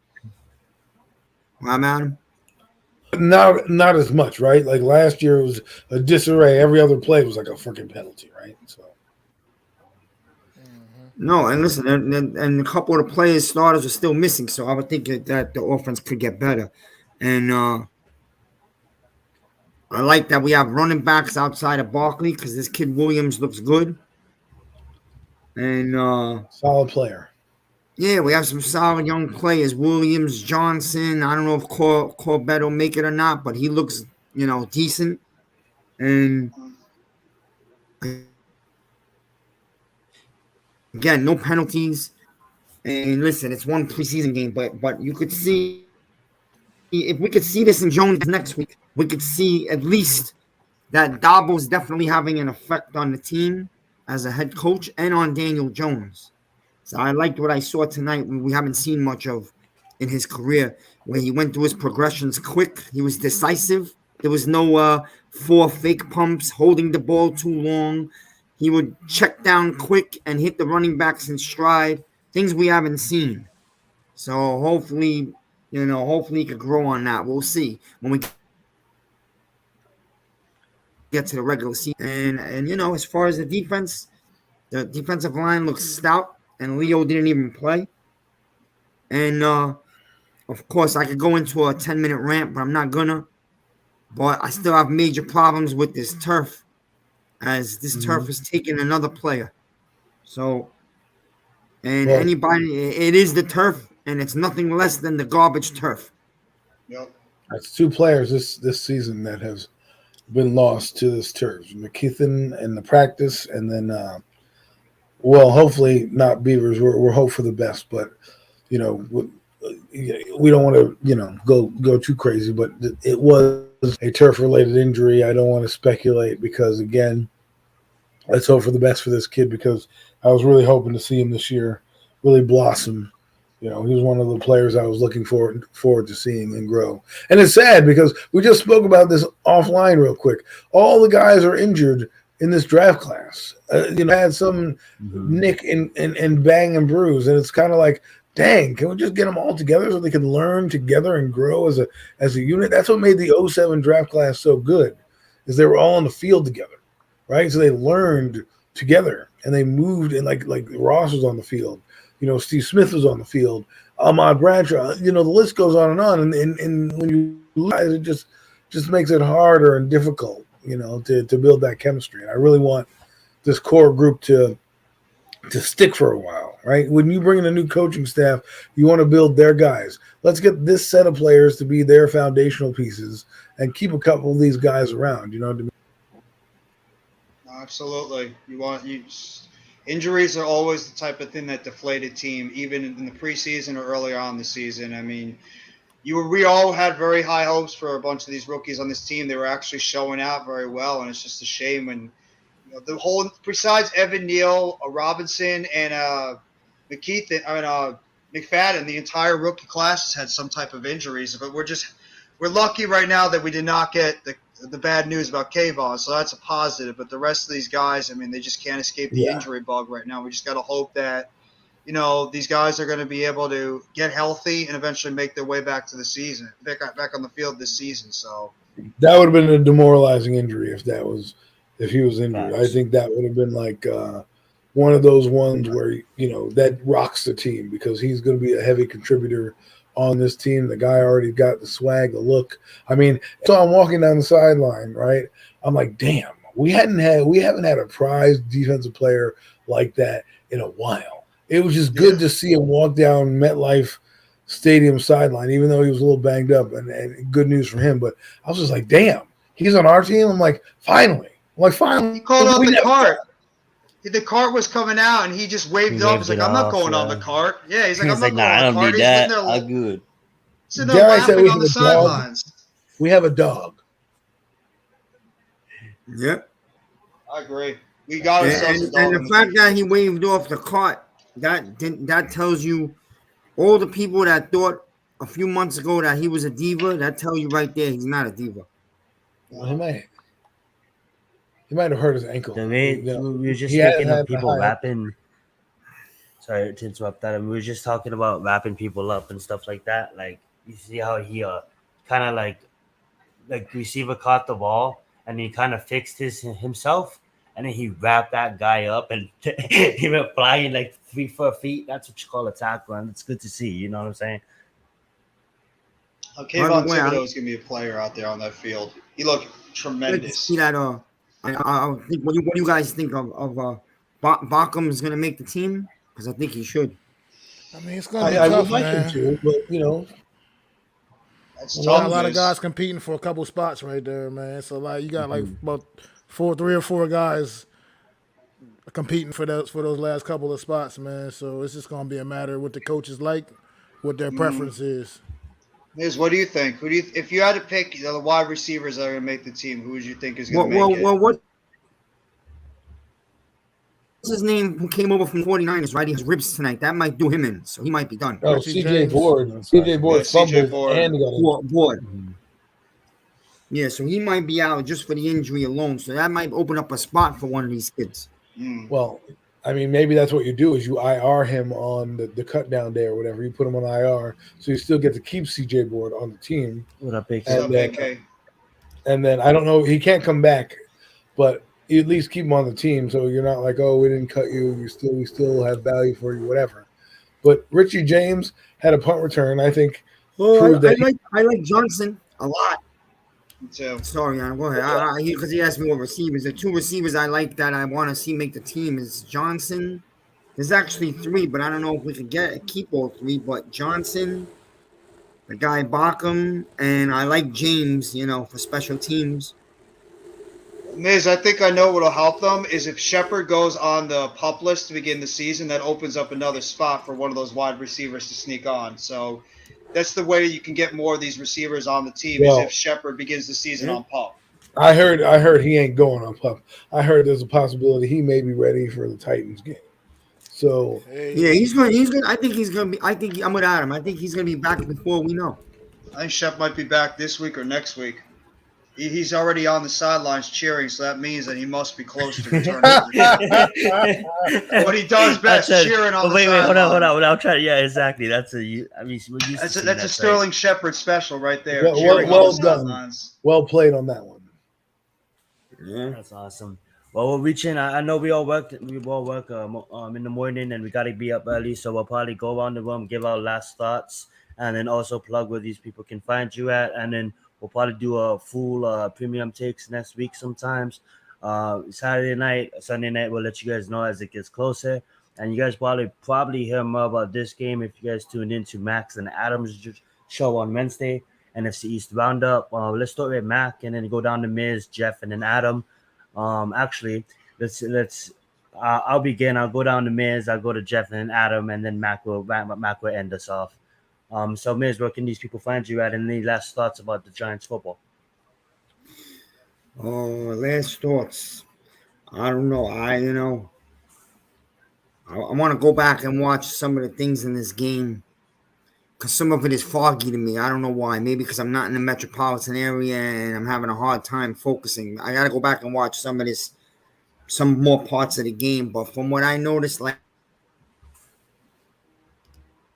Speaker 6: Man.
Speaker 4: Not as much, right? Like last year, it was a disarray. Every other play was like a freaking penalty, right? So.
Speaker 6: No, and listen, and a couple of the starters are still missing, so I would think that the offense could get better. And I like that we have running backs outside of Barkley, because this kid Williams looks good. And
Speaker 4: solid player.
Speaker 6: Yeah, we have some solid young players. Williams, Johnson. I don't know if Corbett will make it or not, but he looks, decent. And again, no penalties. And listen, it's one preseason game, but you could see, if we could see this in Jones next week, we could see at least that Dabo's definitely having an effect on the team as a head coach and on Daniel Jones. So I liked what I saw tonight. We haven't seen much of in his career, where he went through his progressions quick. He was decisive. There was no 4 fake pumps, holding the ball too long. He would check down quick and hit the running backs in stride, things we haven't seen. So hopefully he could grow on that. We'll see when we get to the regular season. And as far as the defensive line looks stout, and Leo didn't even play. And of course, I could go into a 10-minute rant, but I'm not gonna. But I still have major problems with this turf, as this turf is taking another player. So, and it is the turf, and it's nothing less than the garbage turf.
Speaker 5: Yep.
Speaker 4: That's 2 players this season that has been lost to this turf. McKeithen in the practice, and then hopefully not Beavers. We're hope for the best, but we don't want to go too crazy. But it was a turf-related injury. I don't want to speculate, because again, let's hope for the best for this kid, because I was really hoping to see him this year really blossom. He was one of the players I was looking forward to seeing and grow. And it's sad, because we just spoke about this offline real quick. All the guys are injured in this draft class. Had some nick and bang and bruise, and it's kind of like, dang, can we just get them all together so they can learn together and grow as a unit? That's what made the 07 draft class so good, is they were all on the field together, right? So they learned together, and they moved, and like Ross was on the field. Steve Smith was on the field. Ahmad Bradshaw. The list goes on. And when you realize, it just makes it harder and difficult, to build that chemistry. And I really want this core group to stick for a while, right? When you bring in a new coaching staff, you want to build their guys. Let's get this set of players to be their foundational pieces and keep a couple of these guys around, you know what I mean?
Speaker 5: Absolutely. Injuries are always the type of thing that deflate a team, even in the preseason or earlier on in the season. I mean, we all had very high hopes for a bunch of these rookies on this team. They were actually showing out very well, and it's just a shame when the whole, besides Evan Neal, Robinson, and McFadden, the entire rookie class has had some type of injuries. But we're lucky right now that we did not get the bad news about Kayvon, so that's a positive. But the rest of these guys, I mean, they just can't escape the injury bug right now. We just got to hope that, these guys are going to be able to get healthy and eventually make their way back to the season, back on the field this season. So
Speaker 4: that would have been a demoralizing injury if he was injured. I think that would have been like one of those ones where, that rocks the team because he's going to be a heavy contributor on this team. The guy already got the swag, the look. I mean, so I'm walking down the sideline, right? I'm like, damn, we haven't had a prized defensive player like that in a while. It was just good to see him walk down MetLife Stadium sideline, even though he was a little banged up, and good news for him. But I was just like, damn, he's on our team. I'm like, finally.
Speaker 5: He called out the cart. The cart was coming out, and he just waved off. He's like, I'm not going on the cart. Yeah, he's like, I'm not going on the cart. He's sitting there,
Speaker 3: I'm good.
Speaker 5: Sitting there laughing on the sidelines.
Speaker 4: We have a dog.
Speaker 6: Yep.
Speaker 5: I agree. We got ourselves a dog.
Speaker 6: And the fact that he waved off the cart, that tells you all the people that thought a few months ago that he was a diva, that tell you right there he's not a diva.
Speaker 4: Well, he might have hurt his ankle.
Speaker 3: We were just thinking of people rapping. Sorry to interrupt that. We were just talking about wrapping people up and stuff like that. Like, you see how he kind of like receiver caught the ball and he kind of fixed himself, and then he wrapped that guy up and he went flying like 3-4 feet. That's what you call a tackle, and it's good to see. You know what I'm saying?
Speaker 5: Kayvon Thibodeau's gonna be a player out there on that field. He looked tremendous.
Speaker 6: See that? I think. What do you guys think of Bacham is gonna make the team? Because I think he should.
Speaker 2: I mean, it's gonna be
Speaker 4: I
Speaker 2: tough,
Speaker 4: would like
Speaker 2: man.
Speaker 4: him to, but
Speaker 5: That's
Speaker 2: a lot of guys competing for a couple spots right there, man. So like you got like about 3 or 4 guys competing for those last couple of spots, man. So it's just gonna be a matter of what the coaches like, what their preference is.
Speaker 5: Miz, what do you think? If you had to pick the wide receivers that are gonna make the team, who would you think is gonna make it?
Speaker 6: What's his name? Who came over from 49ers? Right, he has ribs tonight. That might do him in, so he might be done.
Speaker 4: Oh, CJ Board. CJ Board fumbled and got
Speaker 6: Board. Yeah, so he might be out just for the injury alone. So that might open up a spot for one of these kids.
Speaker 4: Well, I mean, maybe that's what you do is you IR him on the cut down day or whatever. You put him on IR, so you still get to keep CJ Board on the team.
Speaker 3: What up, Big?
Speaker 4: And then I don't know, he can't come back, but you at least keep him on the team, so you're not like, oh, we didn't cut you. We still have value for you, whatever. But Richie James had a punt return. I think.
Speaker 6: I like Johnson a lot.
Speaker 5: Me too.
Speaker 6: Sorry, go ahead. Because he asked me what receivers. The 2 receivers I like that I want to see make the team is Johnson. There's actually 3, but I don't know if we could keep all 3. But Johnson, the guy Bacham, and I like James. For special teams.
Speaker 5: Miz, I think I know what'll help them is if Shepard goes on the PUP list to begin the season, that opens up another spot for one of those wide receivers to sneak on. So that's the way you can get more of these receivers on the team is if Shepard begins the season on PUP.
Speaker 4: I heard he ain't going on PUP. I heard there's a possibility he may be ready for the Titans game. So
Speaker 6: yeah, he's going. I think he's going to be. I think I'm with Adam. I think he's going to be back before we know.
Speaker 5: I think Shep might be back this week or next week. He's already on the sidelines cheering, so that means that he must be close to returning. What he does best, cheering on the sidelines.
Speaker 3: Hold on. I'll try. Yeah, exactly. That's
Speaker 5: a Sterling Shepard special right there.
Speaker 4: Well done. Well played on that one.
Speaker 3: Yeah, that's awesome. Well, we're reaching. I know we all work in the morning, and we got to be up early, so we'll probably go around the room, give our last thoughts, and then also plug where these people can find you at, and then we'll probably do a full premium takes next week sometimes. Saturday night, Sunday night, we'll let you guys know as it gets closer. And you guys probably hear more about this game if you guys tuned into Max and Adam's show on Wednesday, NFC East Roundup. Let's start with Mac and then go down to Miz, Jeff, and then Adam. Actually, let's. I'll begin. I'll go down to Miz. I'll go to Jeff and then Adam, and then Mac will end us off. So Miz, where can these people find you at? And any last thoughts about the Giants football?
Speaker 6: Oh, last thoughts. I don't know. I want to go back and watch some of the things in this game because some of it is foggy to me. I don't know why. Maybe because I'm not in the metropolitan area and I'm having a hard time focusing. I got to go back and watch some more parts of the game. But from what I noticed, like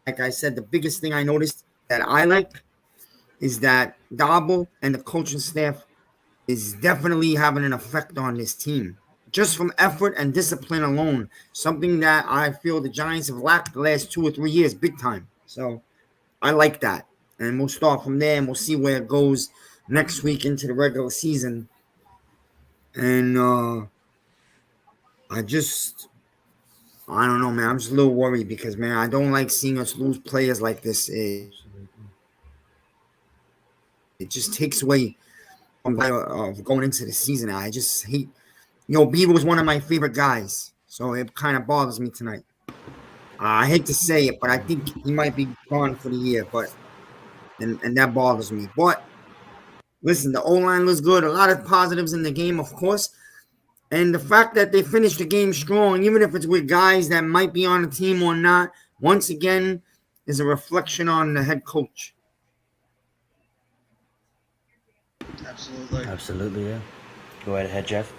Speaker 6: I said, the biggest thing I noticed that I like is that Dabble and the coaching staff is definitely having an effect on this team. just from effort and discipline alone. Something that I feel the Giants have lacked the last 2 or 3 years, big time. So I like that. And we'll start from there and we'll see where it goes next week into the regular season. And I don't know, man. I'm just a little worried because, man, I don't like seeing us lose players like this. It just takes away from going into the season. I just hate. Beaver was one of my favorite guys, so it kind of bothers me tonight. I hate to say it, but I think he might be gone for the year. And that bothers me. But listen, the O-line looks good. A lot of positives in the game, of course. And the fact that they finished the game strong, even if it's with guys that might be on the team or not, once again, is a reflection on the head coach.
Speaker 3: Absolutely, yeah. Go right ahead, Jeff.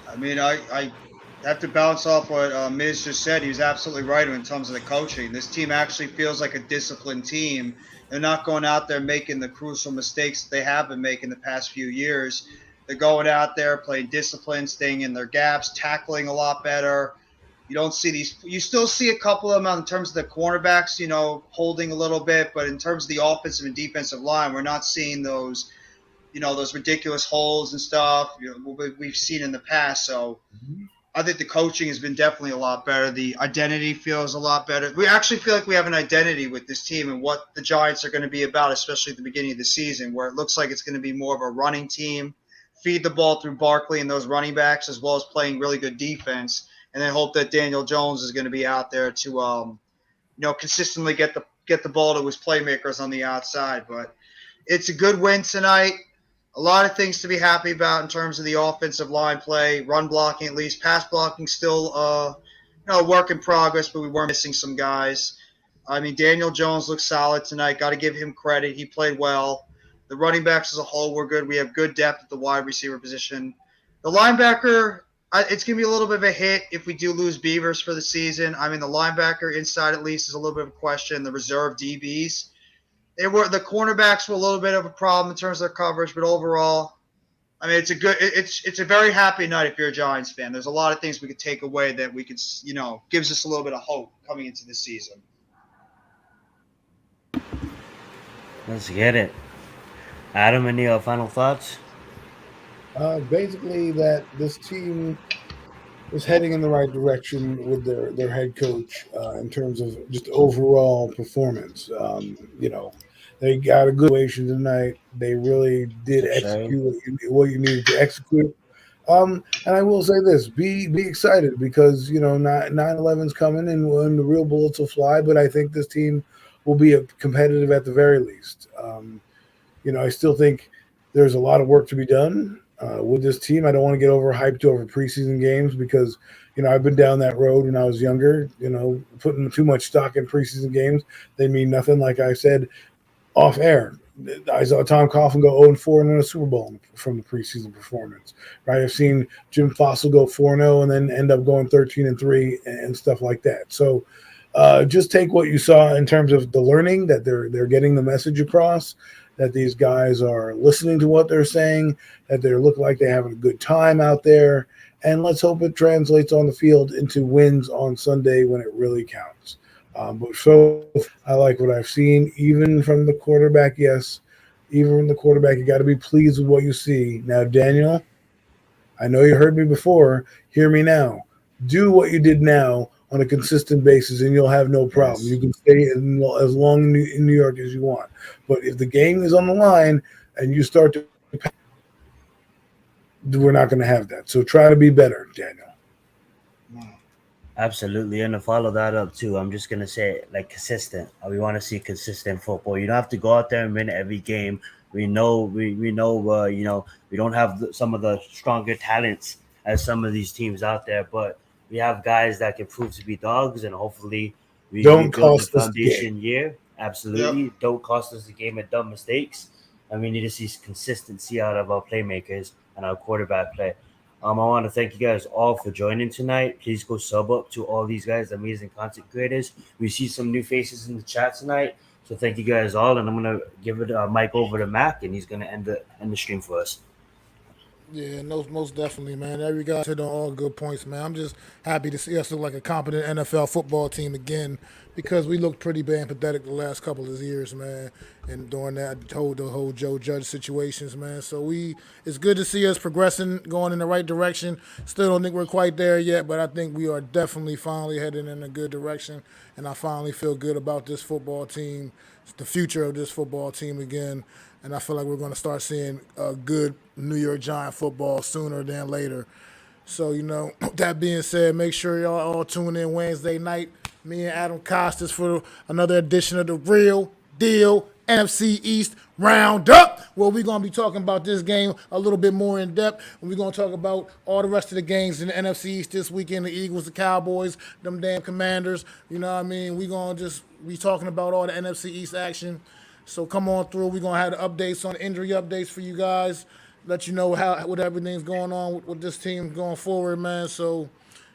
Speaker 5: I mean, I have to bounce off what Miz just said. He was absolutely right in terms of the coaching. This team actually feels like a disciplined team. They're not going out there making the crucial mistakes that they have been making the past few years. They're going out there playing discipline, staying in their gaps, tackling a lot better. You don't see these. You still see a couple of them in terms of the cornerbacks, holding a little bit. But in terms of the offensive and defensive line, we're not seeing those those ridiculous holes and stuff we've seen in the past. So I think the coaching has been definitely a lot better. The identity feels a lot better. We actually feel like we have an identity with this team and what the Giants are going to be about, especially at the beginning of the season, where it looks like it's going to be more of a running team, feed the ball through Barkley and those running backs, as well as playing really good defense, and then hope that Daniel Jones is going to be out there to consistently get the ball to his playmakers on the outside. But it's a good win tonight. A lot of things to be happy about in terms of the offensive line play, run blocking at least. Pass blocking still a work in progress, but we were missing some guys. I mean, Daniel Jones looks solid tonight. Got to give him credit. He played well. The running backs as a whole were good. We have good depth at the wide receiver position. The linebacker, it's going to be a little bit of a hit if we do lose Beavers for the season. I mean, the linebacker inside at least is a little bit of a question. The reserve DBs. The cornerbacks were a little bit of a problem in terms of their coverage, but overall, I mean, it's a very happy night if you're a Giants fan. There's a lot of things we could take away that we could, gives us a little bit of hope coming into this season.
Speaker 3: Let's get it. Adam, any final thoughts?
Speaker 4: Basically, that this team is heading in the right direction with their head coach in terms of just overall performance. They got a good situation tonight. They really did execute what you needed to execute. And I will say this: be excited because 9/11's coming and the real bullets will fly. But I think this team will be competitive at the very least. I still think there's a lot of work to be done with this team. I don't want to get overhyped over preseason games because I've been down that road when I was younger. Putting too much stock in preseason games, they mean nothing. Like I said off air, I saw Tom Coughlin go 0-4 and win a Super Bowl from the preseason performance. Right, I've seen Jim Fossil go 4-0 and then end up going 13-3 and stuff like that. So just take what you saw in terms of the learning that they're getting the message across, that these guys are listening to what they're saying, that they look like they're having a good time out there, and let's hope it translates on the field into wins on Sunday when it really counts. But so I like what I've seen, even from the quarterback. Yes, even from the quarterback, you got to be pleased with what you see. Now, Daniel, I know you heard me before. Hear me now. Do what you did now on a consistent basis, and you'll have no problem. Yes. You can stay as long in New York as you want. But if the game is on the line and you start to, we're not going to have that. So try to be better, Daniel.
Speaker 3: Absolutely, and to follow that up too, I'm just gonna say consistent. We want to see consistent football. You don't have to go out there and win every game. We know we don't have some of the stronger talents as some of these teams out there, but we have guys that can prove to be dogs, and hopefully we build the foundation year. Absolutely, yep. Don't cost us the game at dumb mistakes, and we need to see consistency out of our playmakers and our quarterback play. I want to thank you guys all for joining tonight. Please go sub up to all these guys, amazing content creators. We see some new faces in the chat tonight, so thank you guys all. And I'm gonna give it a mic over to Mac, and he's gonna end the stream for us.
Speaker 2: Yeah, most definitely, man. Every guy hit on all good points, man. I'm just happy to see us look like a competent NFL football team again because we looked pretty damn pathetic the last couple of years, man. And during the whole Joe Judge situations, man. So it's good to see us progressing, going in the right direction. Still don't think we're quite there yet, but I think we are definitely finally heading in a good direction. And I finally feel good about this football team, the future of this football team again. And I feel like we're going to start seeing good New York Giant football sooner than later. So, that being said, make sure y'all all tune in Wednesday night. Me and Adam Costas for another edition of the Real Deal NFC East Roundup, where we're going to be talking about this game a little bit more in depth. And we're going to talk about all the rest of the games in the NFC East this weekend, the Eagles, the Cowboys, them damn Commanders. You know what I mean? We're going to just be talking about all the NFC East action. So come on through. We're going to have the updates on injury updates for you guys. Let you know what everything's going on with this team going forward, man. So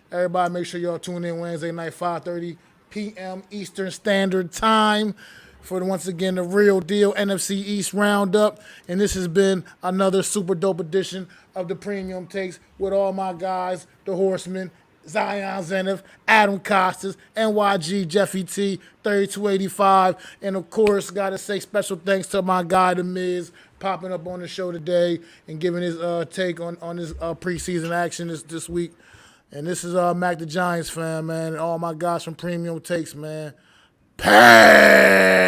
Speaker 2: everybody make sure y'all tune in Wednesday night, 5:30 p.m. Eastern Standard Time for, once again, the Real Deal NFC East Roundup. And this has been another super dope edition of the Premium Takes with all my guys, the Horsemen, Zion Zenith, Adam Costas, NYG, Jeffy T, 3285. And, of course, got to say special thanks to my guy, The Miz, popping up on the show today and giving his take on his preseason action this week. And this is Mac the Giants fan, man, and all my guys from Premium Takes, man. Peace!